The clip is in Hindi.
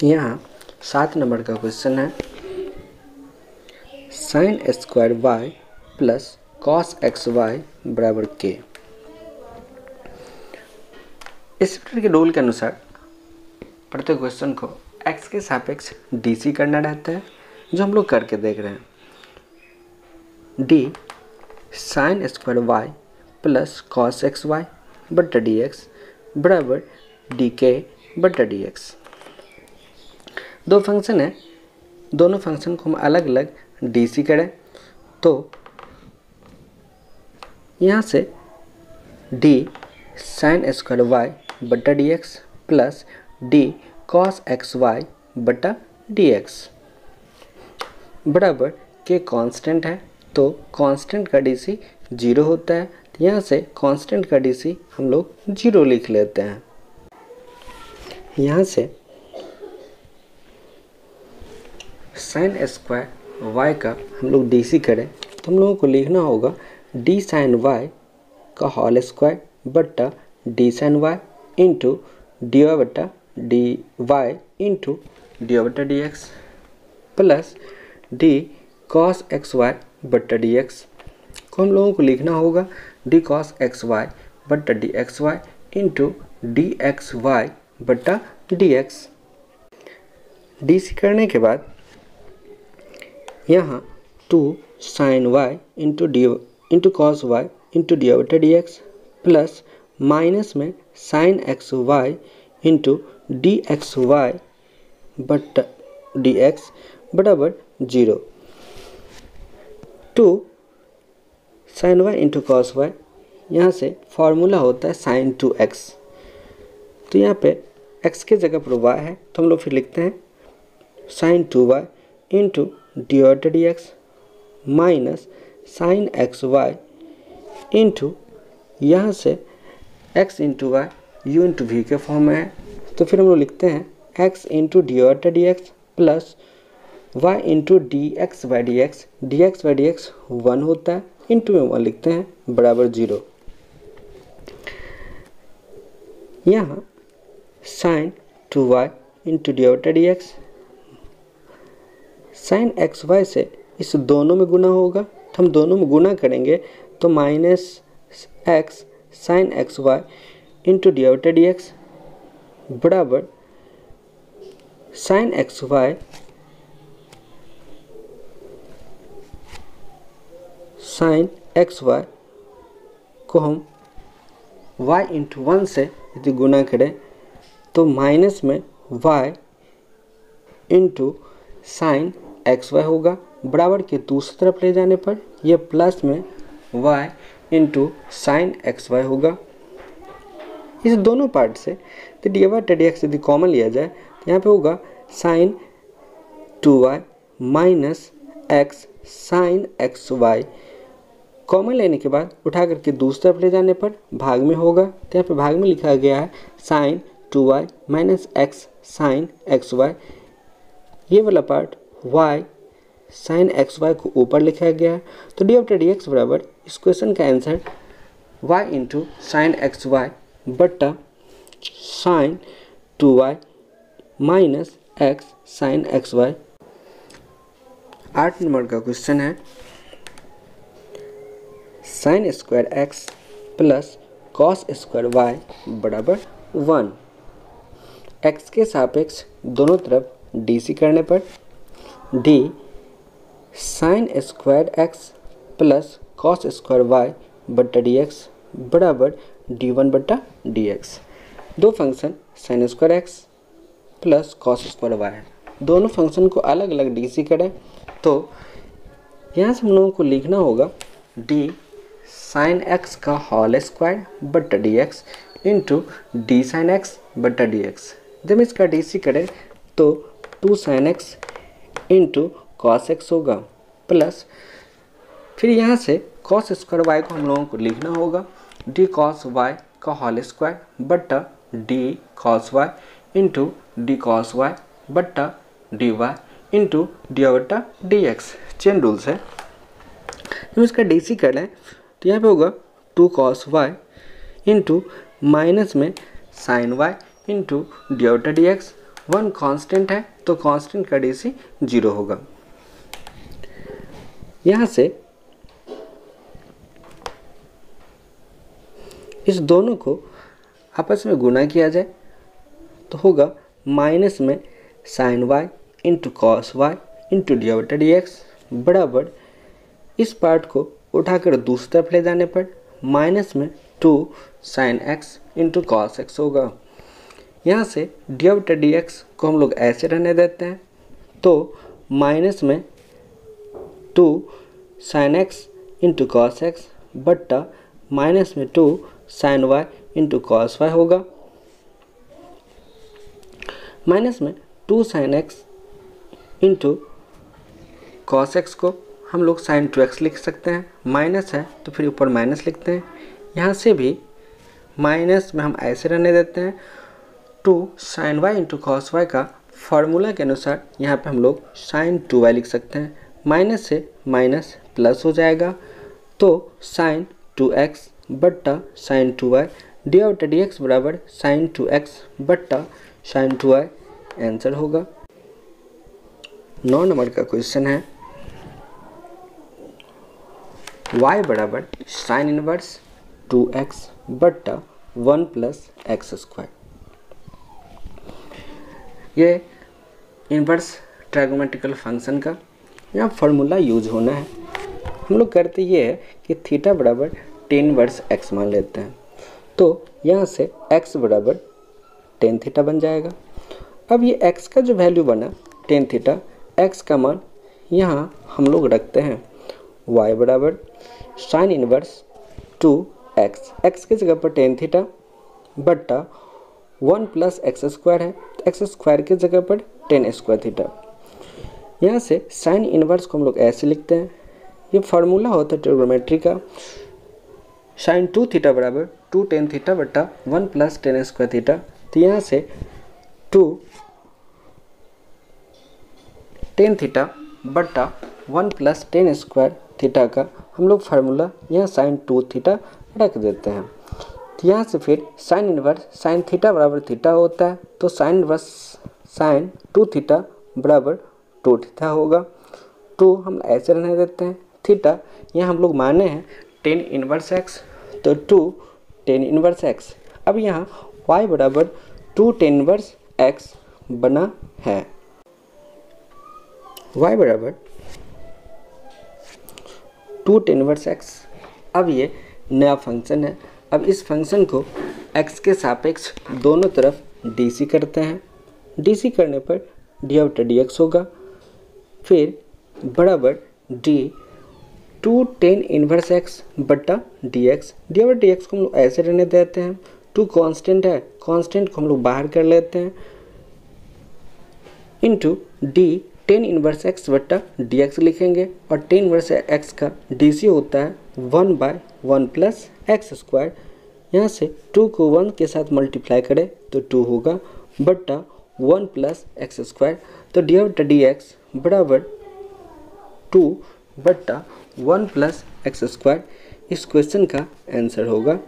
यहाँ 7 नंबर का क्वेश्चन है sine square y plus cos x y बराबर के। इस चैप्टर के रूल के अनुसार प्रत्येक क्वेश्चन को x के सापेक्ष डीसी करना रहता है, जो हम लोग करके देख रहे हैं। D sine square y plus cos x y बटा डी एक्स बराबर डी के बटा डी एक्स। दो फंक्शन है, दोनों फंक्शन को हम अलग अलग डीसी करें तो यहाँ से डी साइन स्क्वायर वाई बटा d x plus d cos x y बटा डी एक्स बराबर के कांस्टेंट है, तो कांस्टेंट का डीसी 0 होता है। तो यहाँ से कांस्टेंट का डीसी हम लोग 0 लिख लेते हैं। यहाँ से साइन स्क्वायर वाई का हम लोग डीसी करें तो हम लोगों को लिखना होगा डी साइन वाई का होल स्क्वायर बट्टा d sine y into d y बट्टा d y into d y बट्टा d x plus d cos x y बट्टा डी एक्स को हम लोगों को लिखना होगा डी कॉस एक्स वाई बट्टा d x y into d x y बट्टा डी एक्स। डी सी करने के बाद यहाँ 2 sine y into cos y into d बटा डी एक्स प्लस माइनस में sine x y into d x y बटा डी एक्स बराबर 0। 2 sine y into cos y, यहाँ से फॉर्मूला होता है साइन 2x, तो यहाँ पे x के जगह पर y है तो हम लोग फिर लिखते हैं साइन 2y इंटू डी बटा d x minus sine x y into यहाँ से x into y u into v के फॉर्म में है, तो फिर हम लोग लिखते हैं x इंटू डी बटा d x plus y into d x by d x, d x by d x 1 होता है, इंटू में 1 लिखते हैं बराबर 0। यहाँ साइन 2y इंटू डी बटा d x sine x y से इस दोनों में गुना होगा, तो हम दोनों में गुना करेंगे तो minus x sine x y into d बटा डी एक्स बराबर sine x y sine x y को हम y इंटू 1 से यदि गुना करें तो माइनस में y into sine x y होगा, बराबर के दूसरी तरफ ले जाने पर यह प्लस में y into sine x y होगा। इस दोनों पार्ट से तो डी वाई डी एक्स यदि कॉमन लिया जाए तो यहाँ पे होगा sine 2y minus x sine x y, common लेने के बाद उठा करके दूसरी तरफ ले जाने पर भाग में होगा, तो यहाँ पे भाग में लिखा गया है sine 2y minus x sine x y. ये वाला part y sine x y को ऊपर लिखा गया है, तो डी बटा डी एक्स बराबर इस क्वेश्चन का answer y into sine x y बट्टा sine 2y minus x sine x y. 8 number का क्वेश्चन है sine square x plus cos square y बराबर 1। x के सापेक्ष दोनों तरफ डीसी करने पर d sine square x plus cos square y बटा डी एक्स बराबर d1 बटा डी एक्स। दो function sine square x plus cos square y है, दोनों फंक्शन को अलग अलग डीसी करें तो यहाँ से हम लोगों को लिखना होगा डी साइन एक्स का होल स्क्वायर बटा d x into D sine x बटा डी एक्स। जब इसका डीसी करें तो 2 sine x into cos x होगा प्लस फिर यहाँ से कॉस स्क्वायर वाई को हम लोगों को लिखना होगा डी कॉस वाई का होल स्क्वायर बट्टा d cos y into d cos y बट्टा डी वाई इंटू डी बट्टा डी एक्स। चेन रूल से हम इसका डीसी कर लें तो यहाँ पे होगा 2 कॉस वाई इंटू माइनस में साइन वाई इंटू डी बटा डी एक्स 1 कांस्टेंट है तो कांस्टेंट का डीसी 0 होगा। यहाँ से इस दोनों को आपस में गुना किया जाए तो होगा माइनस में sine y into cos y into d बटा डी एक्स बराबर इस पार्ट को उठाकर दूसरी तरफ ले जाने पर माइनस में 2 sine x into cos x होगा। यहाँ से डी बटा डी एक्स को हम लोग ऐसे रहने देते हैं तो माइनस में 2 sine x into cos x बट्टा माइनस में 2 sine y into cos y होगा। माइनस में 2 sine x into cos x को हम लोग साइन 2x लिख सकते हैं, माइनस है तो फिर ऊपर माइनस लिखते हैं। यहाँ से भी माइनस में हम ऐसे रहने देते हैं 2 sine y into cos y का फार्मूला के अनुसार यहाँ पे हम लोग साइन 2y लिख सकते हैं, माइनस से माइनस प्लस हो जाएगा तो साइन 2x बट्टा साइन 2y डी बटा डी एक्स बराबर साइन 2x बट्टा साइन 2y आंसर होगा। 9 नंबर का क्वेश्चन है y बराबर साइन इनवर्स 2x बट्टा 1 प्लस एक्स स्क्वायर। ये इनवर्स ट्रायगोनोमेट्रिकल फंक्शन का यहाँ फार्मूला यूज होना है। हम लोग करते ये है कि थीटा बराबर टेन इनवर्स x मान लेते हैं तो यहाँ से x बराबर टेन थीटा बन जाएगा। अब ये x का जो वैल्यू बना टेन थीटा, x का मान यहाँ हम लोग रखते हैं y बराबर साइन इनवर्स 2x, x की जगह पर टेन थीटा बट्टा 1 प्लस एक्स स्क्वायर है तो एक्स स्क्वायर की जगह पर टेन स्क्वायर थीटा। यहाँ से साइन इनवर्स को हम लोग ऐसे लिखते हैं, ये फार्मूला होता है ट्रिग्नोमेट्री का, साइन 2 थीटा बराबर 2 टेन थीटा बट्टा 1 प्लस टेन स्क्वायर थीटा। तो यहाँ से 2 टेन थीटा बट्टा 1 प्लस टेन स्क्वायर थीटा का हम लोग फार्मूला यहाँ साइन 2 थीटा रख देते हैं। तो यहाँ से फिर साइन इनवर्स साइन थीटा बराबर थीटा होता है तो साइन इनवर्स साइन 2 थीटा बराबर 2 थीटा होगा। 2 हम ऐसे रहने देते हैं, थीटा यहाँ हम लोग माने हैं टेन इनवर्स एक्स तो 2 टेन इनवर्स एक्स। अब यहाँ y बराबर 2 टेन इनवर्स एक्स बना है, y बराबर 2 टेन इनवर्स एक्स। अब ये नया फंक्शन है, अब इस फंक्शन को x के सापेक्ष दोनों तरफ dc करते हैं, dc करने पर डी बटा डी एक्स होगा, फिर बराबर d 2 टेन इनवर्स एक्स बट्टा डी एक्स। डी बटा डी एक्स को हम लोग ऐसे रहने देते हैं, 2 कांस्टेंट है, कांस्टेंट को हम लोग बाहर कर लेते हैं into D tan inverse x बट्टा डी एक्स लिखेंगे और टेन इनवर्स एक्स का डीसी होता है 1/1 प्लस एक्स स्क्वायर। यहाँ से 2 को 1 के साथ मल्टीप्लाई करें तो 2 होगा बट्टा 1 प्लस एक्स स्क्वायर। तो डी बटा डी एक्स बराबर 2 बट्टा 1 प्लस एक्स स्क्वायर इस क्वेश्चन का आंसर होगा।